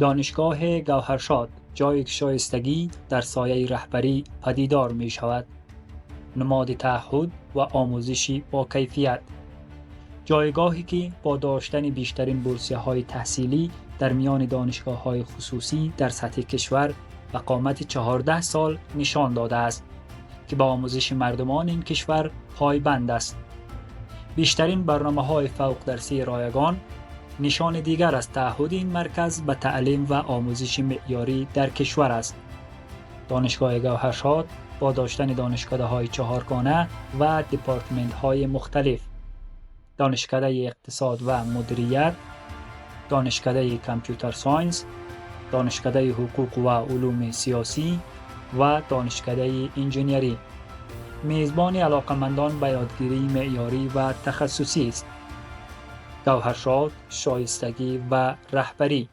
دانشگاه گوهرشاد جایی که شایستگی در سایه رهبری پدیدار می شود. نماد تعهد و آموزشی با کیفیت. جایگاهی که با داشتن بیشترین بورسیه های تحصیلی در میان دانشگاه های خصوصی در سطح کشور و قامت 14 سال نشان داده است که با آموزش مردمان این کشور پایبند است. بیشترین برنامه های فوق درسی رایگان نشان دیگر از تعهد این مرکز به تعلیم و آموزش معیاری در کشور است. دانشگاه گوهرشاد با داشتن دانشکده‌های 4گانه و دپارتمنت‌های مختلف، دانشکده اقتصاد و مدیریت، دانشکده کامپیوتر ساینس، دانشکده حقوق و علوم سیاسی و دانشکده انجینری، میزبان علاقمندان به یادگیری معیاری و تخصصی است. گوهرشاد، شایستگی و رهبری.